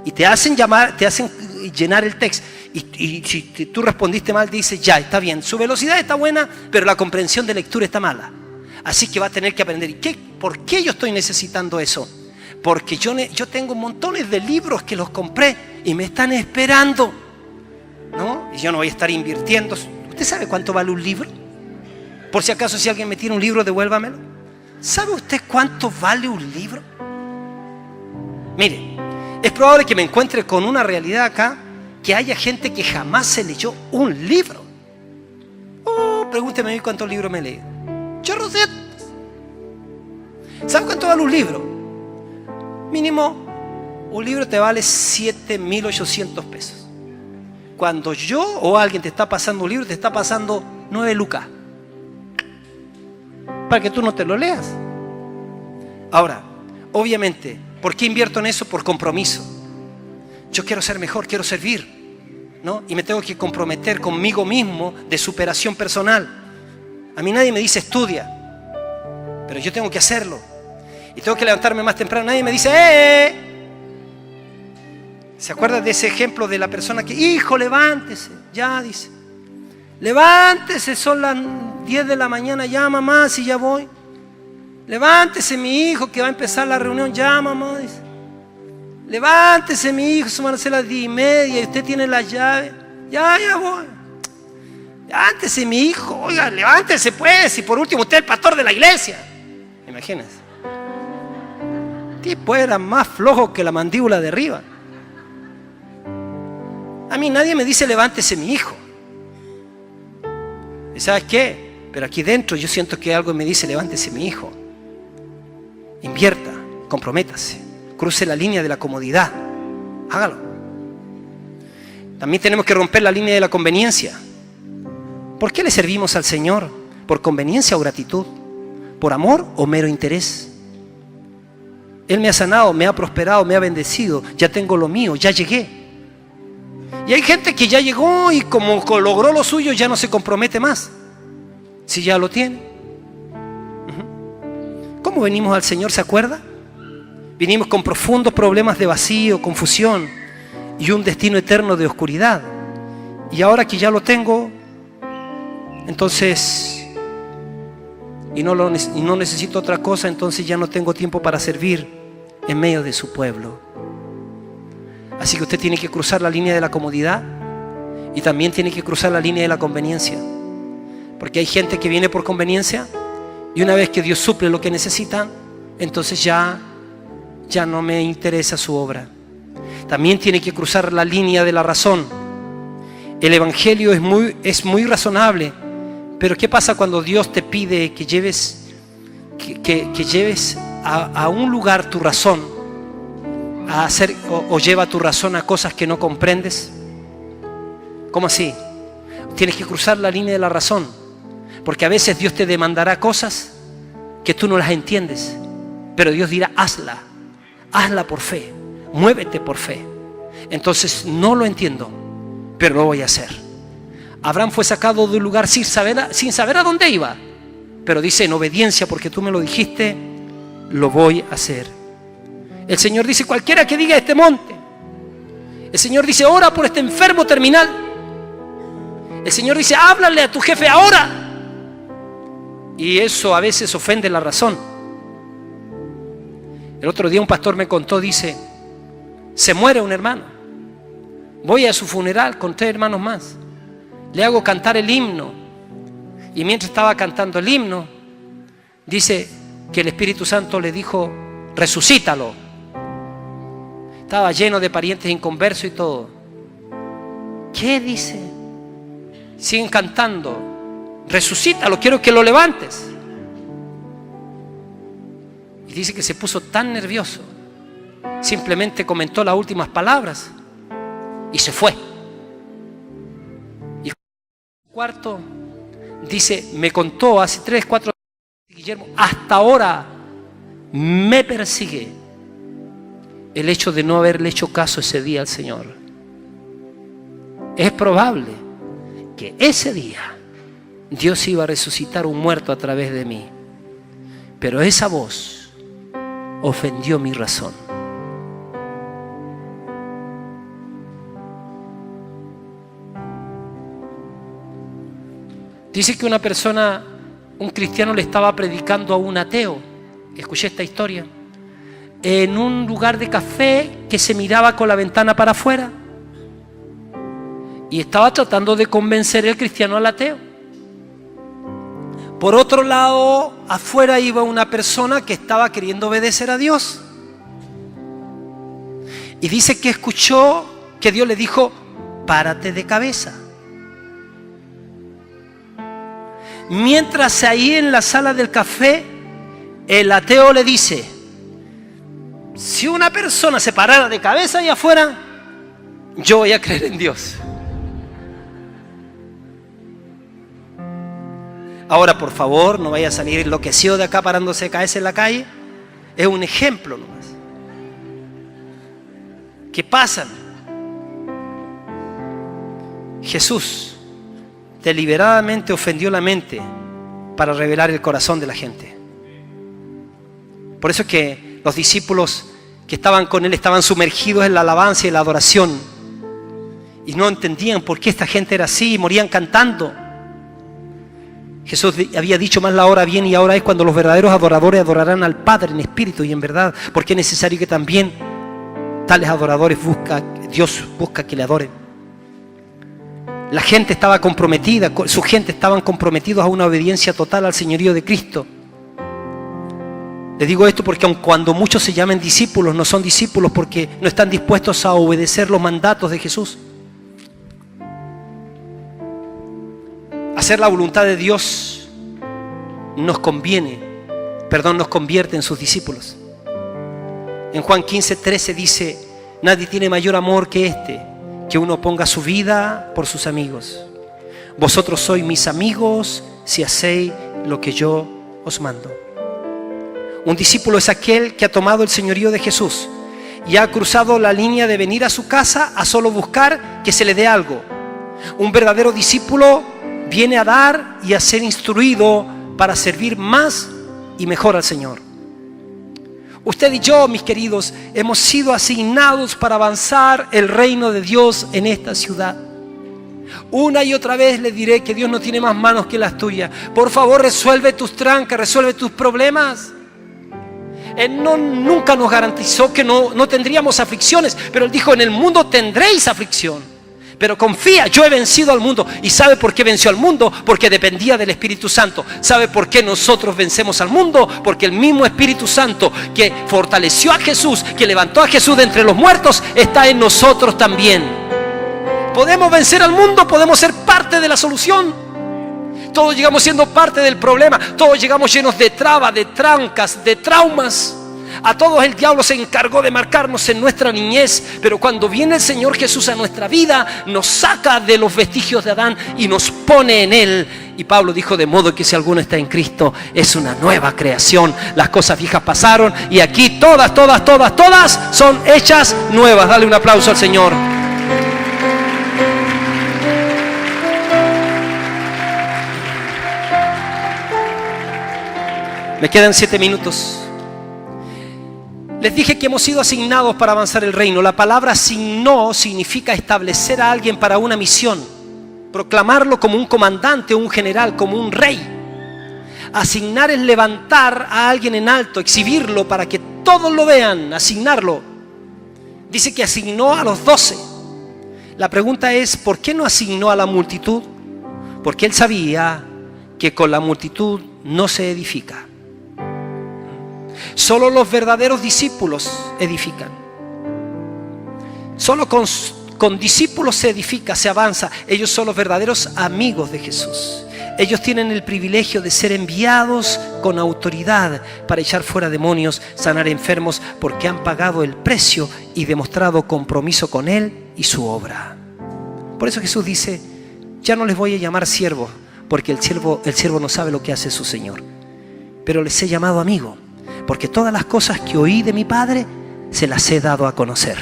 Speaker 1: y te hacen llenar el texto y si tú respondiste mal dice: ya, está bien, su velocidad está buena pero la comprensión de lectura está mala, así que va a tener que aprender. ¿Por qué yo estoy necesitando eso? Porque yo tengo montones de libros que los compré y me están esperando, ¿no? Y yo no voy a estar invirtiendo. ¿Usted sabe cuánto vale un libro? Por si acaso si alguien me tira un libro, devuélvamelo. ¿Sabe usted cuánto vale un libro? Mire, es probable que me encuentre con una realidad acá, que haya gente que jamás se leyó un libro. Oh, pregúnteme a mí cuántos libros me he leído. Chorros de... ¿Sabe cuánto vale un libro? Mínimo, un libro te vale 7.800 pesos. Cuando yo o alguien te está pasando un libro, te está pasando 9 lucas. Para que tú no te lo leas. Ahora, obviamente, ¿por qué invierto en eso? Por compromiso. Yo quiero ser mejor, quiero servir, ¿no? Y me tengo que comprometer conmigo mismo de superación personal. A mí nadie me dice estudia, pero yo tengo que hacerlo. Y tengo que levantarme más temprano. Nadie me dice ¡eh! ¿Se acuerda de ese ejemplo de la persona que, hijo, levántese? Ya, dice. Levántese, son las 10 de la mañana, ya mamá, si ya voy. Levántese mi hijo que va a empezar la reunión, ya mamá, dice. Levántese mi hijo, son van a ser las 10:30 y usted tiene la llave. Ya voy. Levántese mi hijo, oiga, levántese pues, y por último usted es el pastor de la iglesia. Imagínense. El tipo era más flojo que la mandíbula de arriba. A mí nadie me dice levántese mi hijo. ¿Y sabes qué? Pero aquí dentro yo siento que algo me dice levántese mi hijo. Invierta, comprométase, cruce la línea de la comodidad, hágalo. También tenemos que romper la línea de la conveniencia. ¿Por qué le servimos al Señor? ¿Por conveniencia o gratitud? ¿Por amor o mero interés? Él me ha sanado, me ha prosperado, me ha bendecido, ya tengo lo mío, ya llegué. Y hay gente que ya llegó y como logró lo suyo ya no se compromete más, si ya lo tiene. ¿Cómo venimos al Señor? ¿Se acuerda? Vinimos con profundos problemas de vacío, confusión y un destino eterno de oscuridad. Y ahora que ya lo tengo, entonces, y no necesito otra cosa, entonces ya no tengo tiempo para servir en medio de su pueblo. Así que usted tiene que cruzar la línea de la comodidad y también tiene que cruzar la línea de la conveniencia. Porque hay gente que viene por conveniencia y una vez que Dios suple lo que necesitan, entonces ya no me interesa su obra. También tiene que cruzar la línea de la razón. El Evangelio es muy razonable, pero ¿qué pasa cuando Dios te pide que lleves a un lugar tu razón? A hacer o lleva tu razón a cosas que no comprendes. ¿Cómo así? Tienes que cruzar la línea de la razón, porque a veces Dios te demandará cosas que tú no las entiendes, pero Dios dirá hazla por fe, muévete por fe. Entonces no lo entiendo, pero lo voy a hacer. Abraham fue sacado de un lugar sin saber a dónde iba, pero dice en obediencia, porque tú me lo dijiste, lo voy a hacer. El Señor dice, cualquiera que diga este monte. El Señor dice, ora por este enfermo terminal. El Señor dice, háblale a tu jefe ahora. Y eso a veces ofende la razón. El otro día un pastor me contó, dice, se muere un hermano. Voy a su funeral con 3 hermanos más. Le hago cantar el himno. Y mientras estaba cantando el himno, dice que el Espíritu Santo le dijo, resucítalo. Estaba lleno de parientes inconversos y todo. ¿Qué dice? Siguen cantando. Resucítalo, quiero que lo levantes. Y dice que se puso tan nervioso. Simplemente comentó las últimas palabras y se fue. Y el cuarto dice, me contó hace 3, 4 días, Guillermo, hasta ahora me persigue el hecho de no haberle hecho caso ese día al Señor. Es probable que ese día Dios iba a resucitar un muerto a través de mí, pero esa voz ofendió mi razón. Dice que una persona, un cristiano, le estaba predicando a un ateo. Escuché esta historia. En un lugar de café que se miraba con la ventana para afuera. Y estaba tratando de convencer el cristiano al ateo. Por otro lado, afuera iba una persona que estaba queriendo obedecer a Dios. Y dice que escuchó que Dios le dijo: párate de cabeza. Mientras ahí en la sala del café, el ateo le dice: si una persona se parara de cabeza allá afuera, yo voy a creer en Dios. Ahora, por favor, no vaya a salir enloquecido de acá parándose de cabeza en la calle. Es un ejemplo nomás. ¿Qué pasa? Jesús deliberadamente ofendió la mente para revelar el corazón de la gente. Por eso es que los discípulos que estaban con él estaban sumergidos en la alabanza y la adoración y no entendían por qué esta gente era así y morían cantando. Jesús había dicho: más la hora viene y ahora es cuando los verdaderos adoradores adorarán al Padre en espíritu y en verdad, porque es necesario que también tales adoradores Dios busca que le adoren. La gente estaba comprometida, su gente estaban comprometidos a una obediencia total al señorío de Cristo. Les digo esto porque aun cuando muchos se llamen discípulos, no son discípulos porque no están dispuestos a obedecer los mandatos de Jesús. Hacer la voluntad de Dios nos convierte en sus discípulos. En Juan 15:13 dice: nadie tiene mayor amor que este, que uno ponga su vida por sus amigos. Vosotros sois mis amigos si hacéis lo que yo os mando. Un discípulo es aquel que ha tomado el señorío de Jesús y ha cruzado la línea de venir a su casa a solo buscar que se le dé algo. Un verdadero discípulo viene a dar y a ser instruido para servir más y mejor al Señor. Usted y yo, mis queridos, hemos sido asignados para avanzar el reino de Dios en esta ciudad. Una y otra vez le diré que Dios no tiene más manos que las tuyas. Por favor, resuelve tus trancas, resuelve tus problemas. Él nunca nos garantizó que no tendríamos aflicciones, pero Él dijo: en el mundo tendréis aflicción. Pero confía, yo he vencido al mundo. ¿Y sabe por qué venció al mundo? Porque dependía del Espíritu Santo. ¿Sabe por qué nosotros vencemos al mundo? Porque el mismo Espíritu Santo que fortaleció a Jesús, que levantó a Jesús de entre los muertos, está en nosotros también. Podemos vencer al mundo, podemos ser parte de la solución. Todos llegamos siendo parte del problema. Todos llegamos llenos de trabas, de trancas, de traumas. A todos el diablo se encargó de marcarnos en nuestra niñez, pero cuando viene el Señor Jesús a nuestra vida, nos saca de los vestigios de Adán y nos pone en Él. Y Pablo dijo: de modo que si alguno está en Cristo, es una nueva creación. Las cosas viejas pasaron y aquí todas son hechas nuevas. Dale un aplauso al Señor. Me quedan 7 minutos. Les dije que hemos sido asignados para avanzar el reino. La palabra asignó significa establecer a alguien para una misión, proclamarlo como un comandante o un general, como un rey. Asignar es levantar a alguien en alto, exhibirlo para que todos lo vean, asignarlo. Dice que asignó a los 12. La pregunta es: ¿por qué no asignó a la multitud? Porque Él sabía que con la multitud no se edifica. Solo los verdaderos discípulos edifican. Solo con discípulos se edifica, se avanza. Ellos son los verdaderos amigos de Jesús. Ellos tienen el privilegio de ser enviados con autoridad para echar fuera demonios, sanar enfermos, porque han pagado el precio y demostrado compromiso con Él y su obra. Por eso Jesús dice: ya no les voy a llamar siervos, porque el siervo no sabe lo que hace su Señor, pero les he llamado amigo, porque todas las cosas que oí de mi Padre se las he dado a conocer.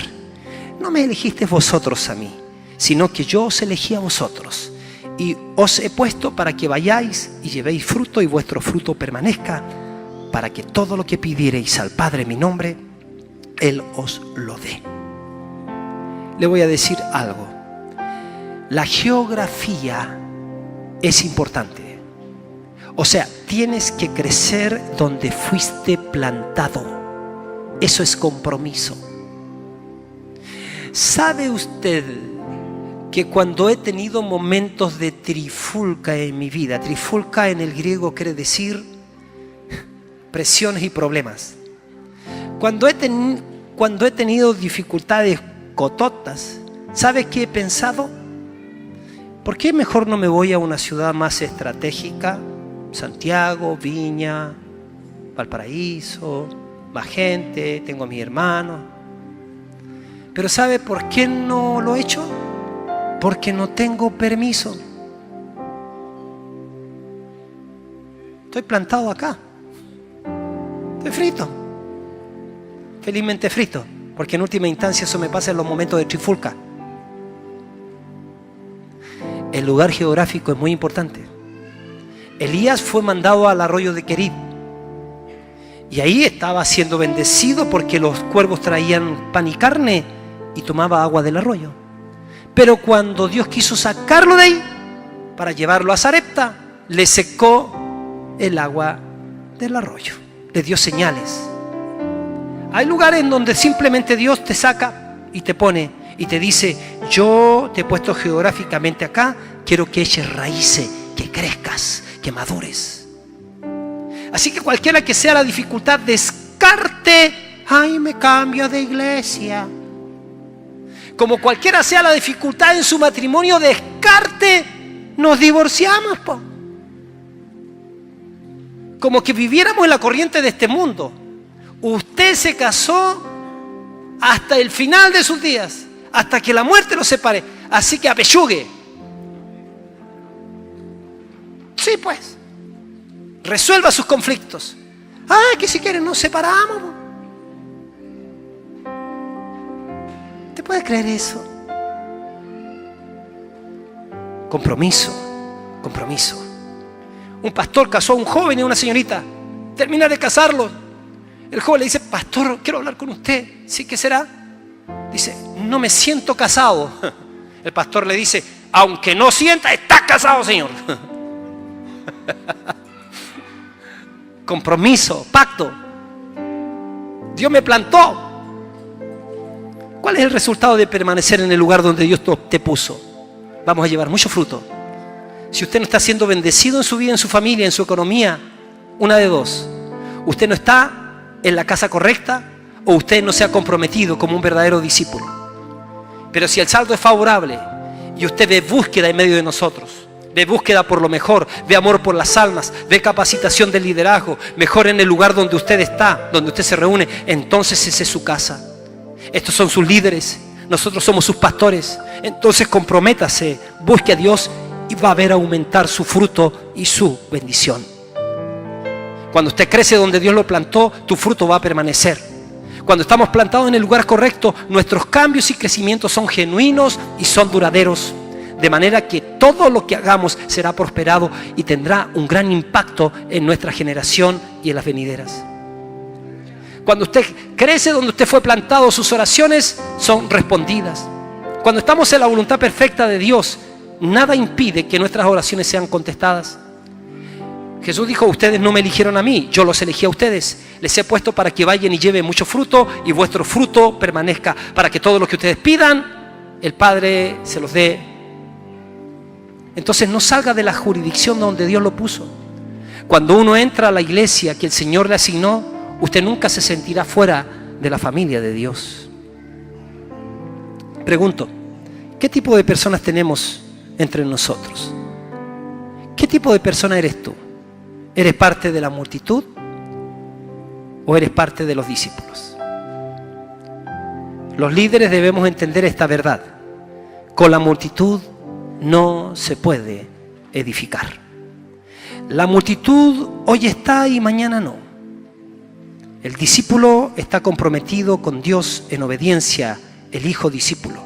Speaker 1: No me elegisteis vosotros a mí, sino que yo os elegí a vosotros y os he puesto para que vayáis y llevéis fruto y vuestro fruto permanezca, para que todo lo que pidiereis al Padre en mi nombre, Él os lo dé. Le voy a decir algo. La geografía es importante. O sea, tienes que crecer donde fuiste plantado. Eso es compromiso. ¿Sabe usted que cuando he tenido momentos de trifulca en mi vida, trifulca en el griego quiere decir presiones y problemas. Cuando he tenido dificultades cototas, ¿sabes qué he pensado? ¿Por qué mejor no me voy a una ciudad más estratégica? Santiago, Viña, Valparaíso, más gente, tengo a mi hermano. Pero ¿sabe por qué no lo he hecho? Porque no tengo permiso. Estoy plantado acá. Estoy frito. Felizmente frito. Porque en última instancia eso me pasa en los momentos de trifulca. El lugar geográfico es muy importante. Elías fue mandado al arroyo de Querib. Y ahí estaba siendo bendecido porque los cuervos traían pan y carne y tomaba agua del arroyo. Pero cuando Dios quiso sacarlo de ahí para llevarlo a Sarepta, le secó el agua del arroyo. Le dio señales. Hay lugares en donde simplemente Dios te saca y te pone y te dice: yo te he puesto geográficamente acá, quiero que eches raíces, que crezcas, que madures. Así que cualquiera que sea la dificultad, descarte: ay, me cambio de iglesia. Como cualquiera sea la dificultad en su matrimonio, descarte: nos divorciamos, po. Como que viviéramos en la corriente de este mundo. Usted se casó hasta el final de sus días, hasta que la muerte los separe. Así que apechugue. Sí, pues. Resuelva sus conflictos. Ah, que si quieren nos separamos. ¿Te puedes creer eso? Compromiso, compromiso. Un pastor casó a un joven y a una señorita. Termina de casarlos. El joven le dice: pastor, quiero hablar con usted. ¿Sí? ¿Qué será? Dice: no me siento casado. El pastor le dice: aunque no sienta, estás casado, señor. Compromiso, pacto. Dios me plantó. ¿Cuál es el resultado de permanecer en el lugar donde Dios te puso? Vamos a llevar mucho fruto. Si usted no está siendo bendecido en su vida, en su familia, en su economía, una de dos: usted no está en la casa correcta, o usted no se ha comprometido como un verdadero discípulo. Pero si el saldo es favorable y usted ve búsqueda en medio de nosotros, ve búsqueda por lo mejor, ve amor por las almas, ve capacitación del liderazgo, mejor en el lugar donde usted está, donde usted se reúne, entonces esa es su casa. Estos son sus líderes, nosotros somos sus pastores. Entonces comprométase, busque a Dios y va a ver aumentar su fruto y su bendición. Cuando usted crece donde Dios lo plantó, tu fruto va a permanecer. Cuando estamos plantados en el lugar correcto, nuestros cambios y crecimientos son genuinos y son duraderos. De manera que todo lo que hagamos será prosperado y tendrá un gran impacto en nuestra generación y en las venideras. Cuando usted crece donde usted fue plantado, sus oraciones son respondidas. Cuando estamos en la voluntad perfecta de Dios, nada impide que nuestras oraciones sean contestadas. Jesús dijo: ustedes no me eligieron a mí, yo los elegí a ustedes. Les he puesto para que vayan y lleven mucho fruto y vuestro fruto permanezca, para que todo lo que ustedes pidan, el Padre se los dé. Entonces no salga de la jurisdicción donde Dios lo puso. Cuando uno entra a la iglesia que el Señor le asignó, usted nunca se sentirá fuera de la familia de Dios. Pregunto: ¿qué tipo de personas tenemos entre nosotros? ¿Qué tipo de persona eres tú? ¿Eres parte de la multitud o eres parte de los discípulos? Los líderes debemos entender esta verdad. Con la multitud no se puede edificar. La multitud hoy está y mañana no. El discípulo está comprometido con Dios en obediencia. El hijo discípulo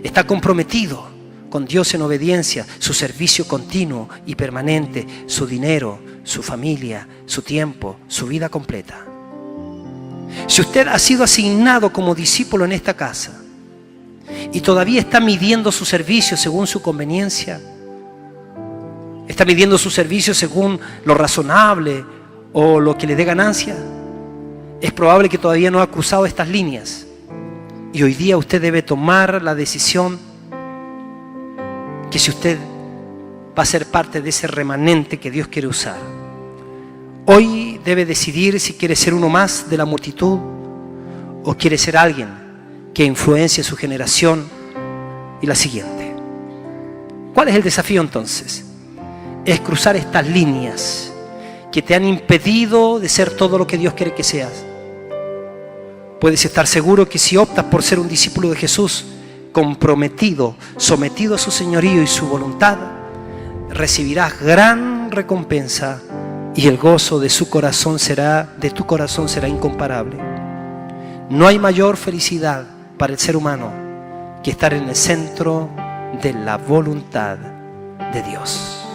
Speaker 1: está comprometido con Dios en obediencia, su servicio continuo y permanente, su dinero, su familia, su tiempo, su vida completa. Si usted ha sido asignado como discípulo en esta casa y todavía está midiendo su servicio según su conveniencia, está midiendo su servicio según lo razonable o lo que le dé ganancia, es probable que todavía no ha cruzado estas líneas. Y hoy día usted debe tomar la decisión que si usted va a ser parte de ese remanente que Dios quiere usar, hoy debe decidir si quiere ser uno más de la multitud o quiere ser alguien que influencie su generación y la siguiente. ¿Cuál es el desafío entonces? Es cruzar estas líneas que te han impedido de ser todo lo que Dios quiere que seas. Puedes estar seguro que si optas por ser un discípulo de Jesús, comprometido, sometido a su señorío y su voluntad, recibirás gran recompensa y el gozo de tu corazón será incomparable. No hay mayor felicidad para el ser humano que estar en el centro de la voluntad de Dios.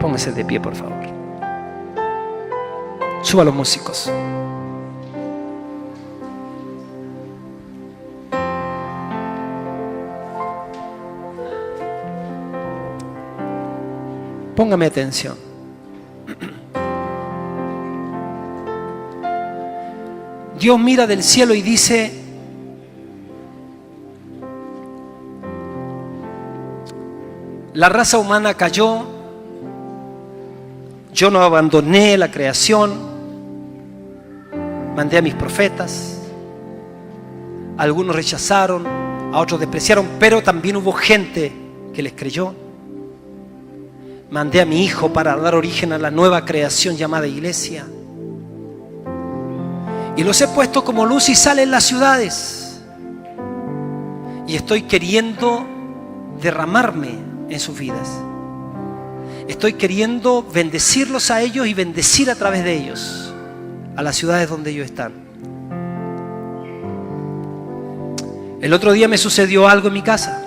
Speaker 1: Póngase de pie, por favor. Suba a los músicos. Póngame atención. Dios mira del cielo y dice: la raza humana cayó, yo no abandoné la creación, mandé a mis profetas, algunos rechazaron, a otros despreciaron, pero también hubo gente que les creyó. Mandé a mi Hijo para dar origen a la nueva creación llamada iglesia. Y los he puesto como luz y sal en las ciudades. Y estoy queriendo derramarme en sus vidas. Estoy queriendo bendecirlos a ellos y bendecir a través de ellos a las ciudades donde ellos están. El otro día me sucedió algo en mi casa.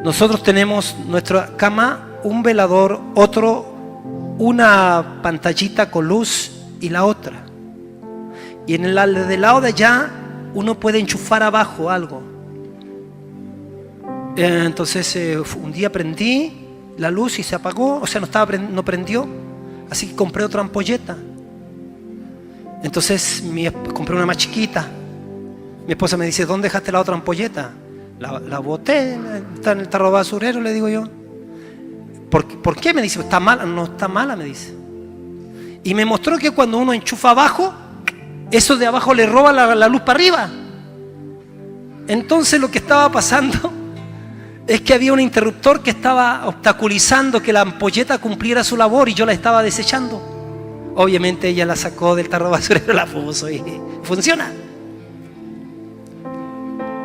Speaker 1: Nosotros tenemos nuestra cama, un velador, otro, una pantallita con luz y la otra. Y en el del lado de allá uno puede enchufar abajo algo. Entonces un día prendí la luz y se apagó, o sea, no prendió, así que compré otra ampolleta. Entonces compré una más chiquita. Mi esposa me dice: ¿dónde dejaste la otra ampolleta? La boté, está en el tarro basurero, le digo yo. ¿Por qué? Me dice: está mala. No está mala, me dice. Y me mostró que cuando uno enchufa abajo, eso de abajo le roba la luz para arriba. Entonces lo que estaba pasando es que había un interruptor que estaba obstaculizando que la ampolleta cumpliera su labor y yo la estaba desechando. Obviamente ella la sacó del tarro basurero, la puso y funciona.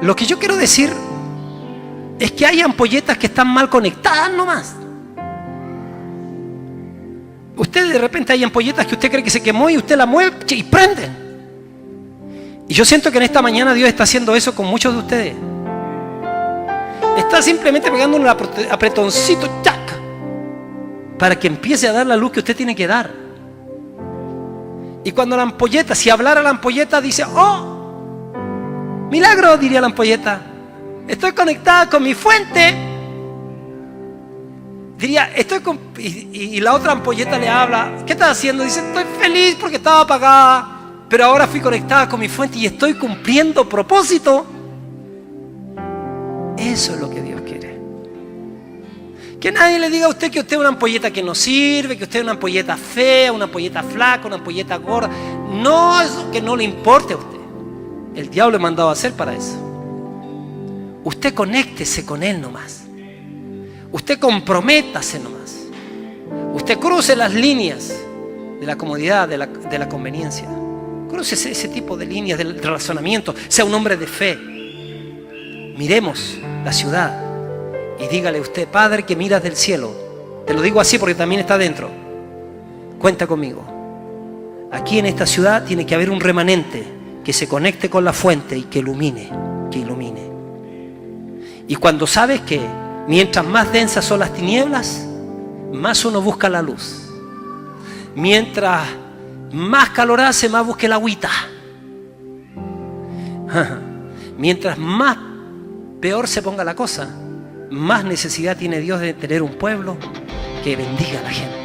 Speaker 1: Lo que yo quiero decir es que hay ampolletas que están mal conectadas nomás. Usted de repente hay ampolletas que usted cree que se quemó y usted la mueve y prenden. Y yo siento que en esta mañana Dios está haciendo eso con muchos de ustedes. Está simplemente pegando un apretoncito, ¡tac!, para que empiece a dar la luz que usted tiene que dar. Y cuando la ampolleta, si hablara la ampolleta, dice: ¡oh! ¡Milagro!, diría la ampolleta. Estoy conectada con mi fuente. Diría: y la otra ampolleta le habla: ¿qué estás haciendo? Dice: estoy feliz porque estaba apagada, pero ahora fui conectada con mi fuente y estoy cumpliendo propósito. Eso es lo que Dios quiere. Que nadie le diga a usted que usted es una ampolleta que no sirve, que usted es una ampolleta fea, una ampolleta flaca, una ampolleta gorda. No, eso que no le importe a usted. El diablo le mandado a hacer para eso. Usted conéctese con él nomás. Usted comprométase nomás. Usted cruce las líneas de la comodidad, de la conveniencia. Cruce ese tipo de líneas del razonamiento. Sea un hombre de fe. Miremos la ciudad y dígale usted: Padre que miras del cielo. Te lo digo así porque también está dentro. Cuenta conmigo. Aquí en esta ciudad tiene que haber un remanente que se conecte con la fuente y que ilumine. Y cuando sabes que mientras más densas son las tinieblas, más uno busca la luz. Mientras más calor hace, más busca el agüita. Mientras más peor se ponga la cosa, más necesidad tiene Dios de tener un pueblo que bendiga a la gente.